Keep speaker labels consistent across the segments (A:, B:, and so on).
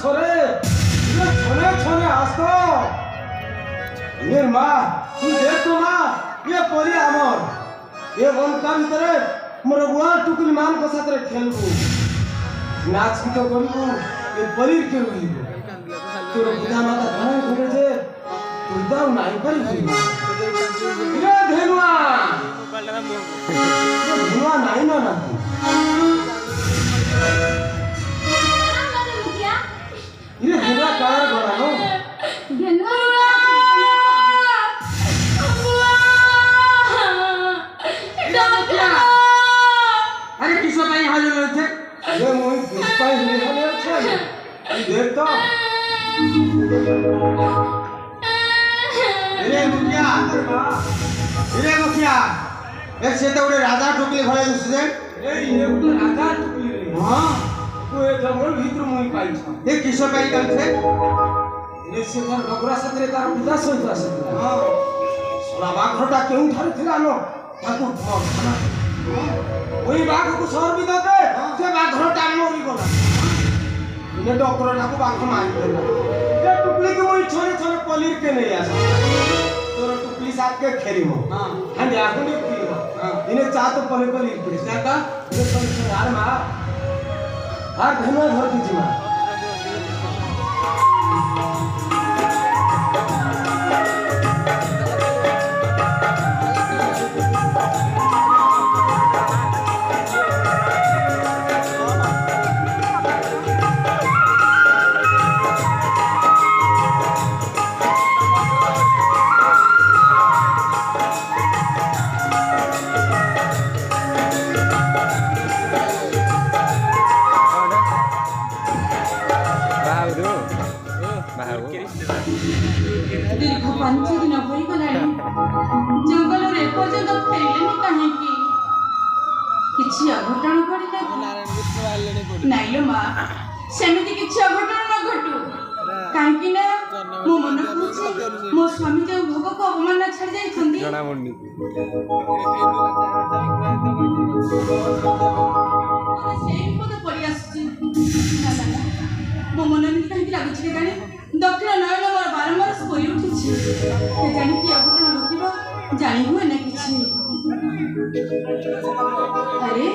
A: ছরে ছনে ছনে আসতো এর মা তুই দেখ তো মা ये परी आमर ये बनका ভিতরে মোর বুয়া টুকুলি মান সাথে খেলবো নাচ গীত করবো ये परीर के রইব তোর পিতা মাতা ধান করে যে তুই দাও নাই পারি রে ধেনুয়া ধেনুয়া নাই না না ये धेनुआ काहे गरानो
B: धेनुआ
A: अरे किसो भाई हाल ले थे ये मोई पाई ले हाल छे ई देख तो रे मुखिया रे मुखिया एक से तो राजा टोकली घरे दुसरे ए ये तो राजा टोकली रे हां को ए जंगल भीतर मोई पाई छ ये किसो पाई गल छे रे से घर बगरा सतरे तार पिता सहित आसे हां सोला बाखटा केउ धरि थिला नो ताको मर खाना ওই বাঘ को সর भी दते से बाघ टांग मरी गला इने डॉक्टर नाको बाघ मार देला ये टुकली के मोई छोरे छोरे पलीर के नहीं आसा तोर टुकली साथ के खेरी मो हां हंदे आको ने पीवा इने चा तो पलीर के जाता ये सब यार मा हां धन्यवाद घर की जीवा
B: दीर्घ 5 दिन होई गलानी जंगल रे पर्यंत फेरिलेनी काहेकि किछि अघटन करिला नाइलो मा सेमिति किछि अघटन न घटू काहेकि ना मो मन खुछि मो स्वामी जे भोग को अपमान छाड़ जाई छंदी जणा मुंडी सेई पद पड़ी आछि मो मन में काहेकि लागछि के जाने दक्षिण नयन मोर बारंबार सोई उठिछि के जानि कि अघटन घटिबो जानि हुए ना किछि अरे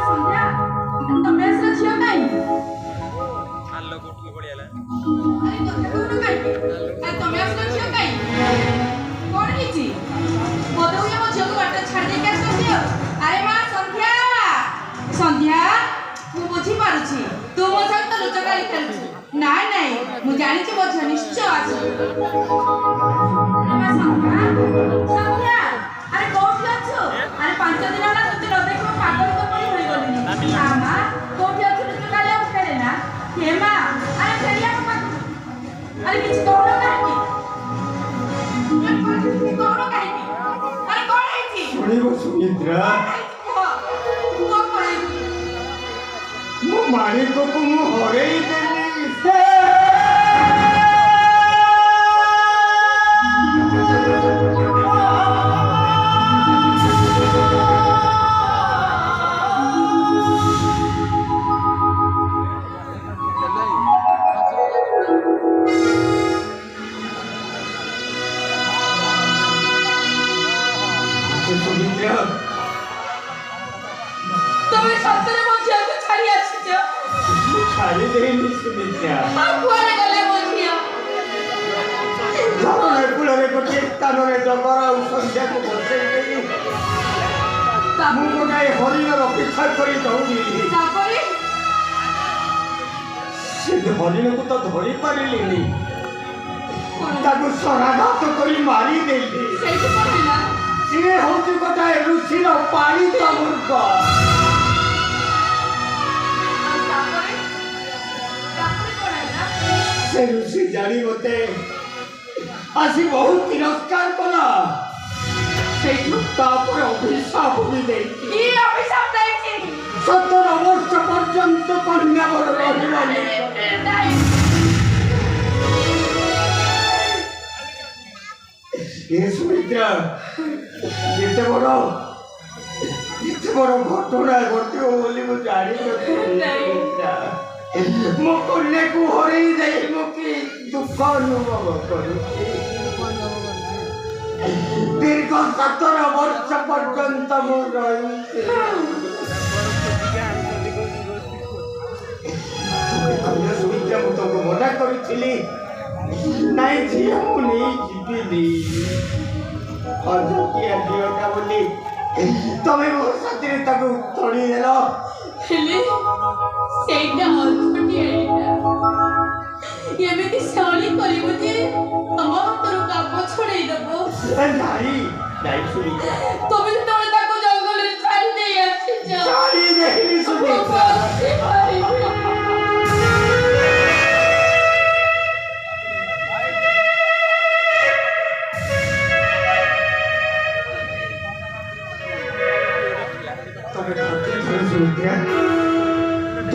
B: संध्या तमे असरा छियो काई आलो कोठी पडियाला अरे तमे कोन काई अरे तमे असरा छियो काई कोन हिची बदौया मो झियो बाटा छाड़ दे के आसो अरे मां संध्या संध्या मु बुझी पारुछि तू मो संग तो लुचकाली खेलछु नाइ नाइ मु जानि छी मो निश्चय आछि मां संध्या संध्या अरे कोठी अछु अरे 5 दिन होला तू न देखो पागल को पड़ी होई गलिनी मामा कोठी अछु लुचकाली अब खेले ना हे मां अरे खेलिया को अरे किछ कहलो काहे की कहलो काहे की अरे कोन हेची
A: सुनिबो सुमित्रा मो मालिक को मु हरे देनी सुमित्रा
B: तमे सत्तरे मझिया को छाड़ी आछिछ
A: छाड़ी देनी सुमित्रा
B: कुआरे गले मझिया
A: जाने कुलरे को कानरे डंगरा संध्या को बसे गई मु गोटाए हरिणर अपेक्षा करी दौड़ी
B: तापरे
A: से हरिण को तो धरी पारिलिनी ताको सराघात करी मारी देली
B: सेठी पड़िला
A: से होती गोटाए ऋषिर पानी तो मूर्ख
B: तापरे पड़ाइला
A: से ऋषि जानी मते आसी बहुत तिरस्कार कला सेठु तापर अभिशाप भी देछि
B: की अभिशाप दैछि
A: 17 वर्ष पर्यंत कन्या वर रहिलानी ये सुमित्रा ये बड़ ଏତେ ବଡ଼ ଘଟଣା ଘଟିବ ବୋଲି ମୁଁ ଜାଣିନଥିଲି। ମୋ କନ୍ୟାକୁ ହରେଇ ଦେଇ ମୁଁ କି ଦୁଃଖ ଅନୁଭବ କରୁଛି। ଦୀର୍ଘ 17 ବର୍ଷ ପର୍ଯ୍ୟନ୍ତ ମୁଁ ରହିଛି। ସୁମିତ୍ରା, ମୁଁ ତମକୁ ମନା କରିଥିଲି ନାଇଁ ଝିଅ ମୁଁ ନେଇ ଯିବିନି। ଅଯୋଗ୍ୟ ଝିଅଟା ବୋଲି ତମେ ମୋ ସାଥିରେ ତାକୁ ତଡ଼ିଦେଲ।
B: ହେଲେ ସେଇଟା ଅଛଟିଆ ଏମିତି ଶୈଳୀ କରିବ ଯେ ତମ ହାତରୁ କାମ ଛଡ଼େଇ ଦବ।
A: ନାଇଁ ନାଇଁ ସୁମିତ୍ରା,
B: ତମେ ଯେତେବେଳେ ତାକୁ ଜଙ୍ଗଲରେ ଛାଡ଼ି ଦେଇ ଆସିଛ,
A: ଛାଡ଼ି ଦେଇନି ସୁମିତ୍ରା।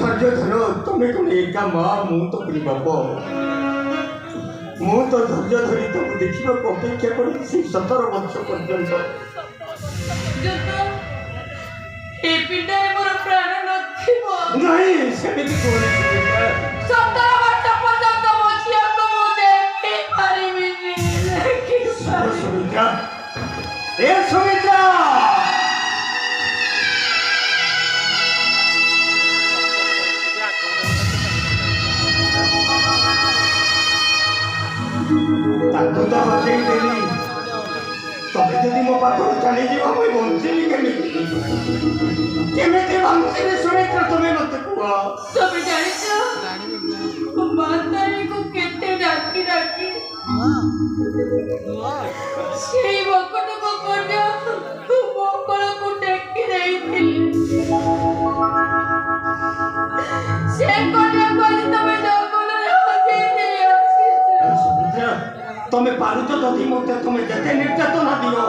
A: ଧୈର୍ଯ୍ୟ ଧର। ତମେ କଣ ଏକା ମା, ମୁଁ ତ ପୁରୀ ବାପ। ମୁଁ ତ ଧୈର୍ଯ୍ୟ ଧରି ତମକୁ ଦେଖିବାକୁ ଅପେକ୍ଷା କରିଛି 17 ବର୍ଷ ପର୍ଯ୍ୟନ୍ତ।
B: ଏ ପିଣ୍ଡାରେ ମୋର ପ୍ରାଣ ନଥିବ।
A: ନାଇଁ ସେମିତି କୁହନି ସୁମିତ୍ରା।
B: 17 ବର୍ଷ ପର୍ଯ୍ୟନ୍ତ ମୋ ଝିଅକୁ ମୁଁ ଦେଖି ପାରିବିନି।
A: ସୁମିତ୍ରା, ଏ ସୁମିତ୍ରା, ତାକୁ ତ ହଜେଇ ଦେଲି। ତମେ ଯଦି ମୋ ପାଖରୁ ଚାଲିଯିବ ମୁଁ ବଞ୍ଚିବି କେମିତି? କେମିତି ବଞ୍ଚିବି ସୁମିତ୍ରା, ତମେ ମତେ କୁହ।
B: ତମେ ଜାଣିଛ ମାତାଙ୍କୁ କେତେ ଡାକି ଡାକି ସେଇ ବକଟକୁ କନ୍ୟା ମଙ୍ଗଳକୁ ଡାକି ଦେଇଥିଲି। ସେ କନ୍ୟାକୁ ଆଜି ତମେ ଜଙ୍ଗଲରେ ହଜେଇ ଦେଇ ଆସିଛ।
A: ତମେ ପାରୁଛ ଯଦି ମତେ ତମେ ଯେତେ ନିର୍ଯାତନା ଦିଅ,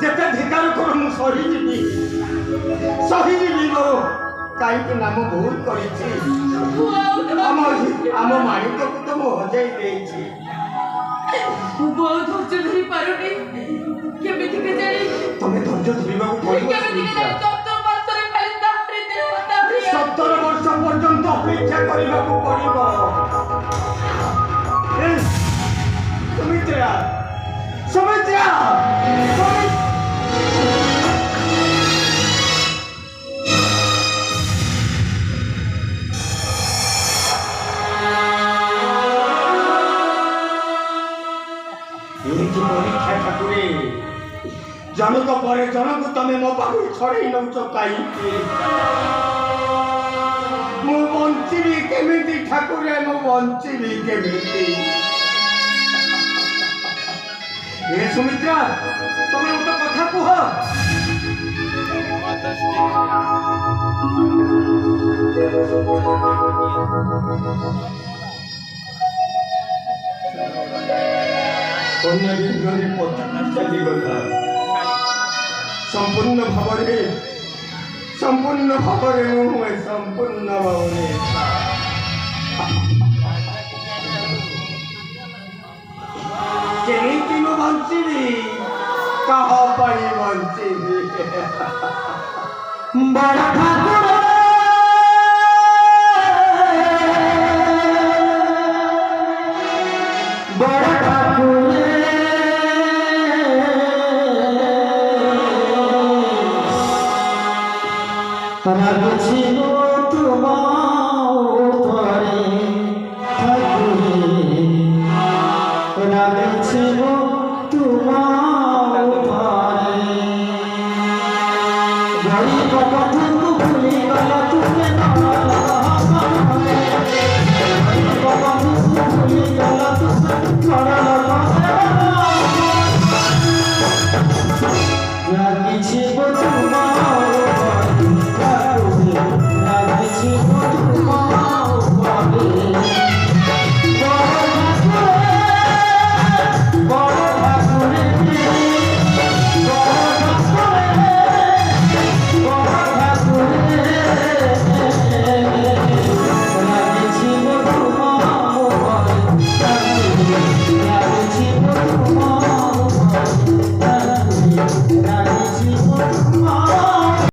A: ଯେତେ ଧିକାର କର, ମୁଁ ସହିଯିବି। ଲୋ। କାହିଁକି ନା ମୁଁ ଭୁଲ କରିଛି। ଆମ ମାଣିକକୁ ତ ମୁଁ ହଜେଇ ଦେଇଛି।
B: ମୁଁ ବହୁତ ଧୈର୍ଯ୍ୟ ଧରି ପାରୁନି। କେମିତି କେଜାଣି
A: ତମେ ଧୈର୍ଯ୍ୟ ଧରିବାକୁ ପଡ଼ିବ। 17 ବର୍ଷ ପର୍ଯ୍ୟନ୍ତ ଅପେକ୍ଷା କରିବାକୁ ପଡ଼ିବ। ସୁମିତ୍ରା, ସୁମିତ୍ରା, ପରୀକ୍ଷା ଠାକୁରେ ଜଣକ ପରେ ଜଣକୁ ତମେ ମୋ ପାଖକୁ ଛଡ଼େଇ ନେଉଛ କାହିଁକି? ମୁଁ ବଞ୍ଚିବି କେମିତି ଠାକୁରେ? ମୁଁ ବଞ୍ଚିବି କେମିତି? ଏ ସୁମିତ୍ରା, ତମେ ଗୋଟେ କଥା କୁହ। କନ୍ୟା ବିଘ୍ନରେ ପଥରେ ଚାଲିଗଲା। ସମ୍ପୂର୍ଣ୍ଣ ଭାବରେ ମୁଁ ସମ୍ପୂର୍ଣ୍ଣ ଭାବରେ କେମିତି ମୁଁ ବଞ୍ଚିବି? କାହା ପାଇଁ ବଞ୍ଚିବି? ବଡ଼ ଠାକୁର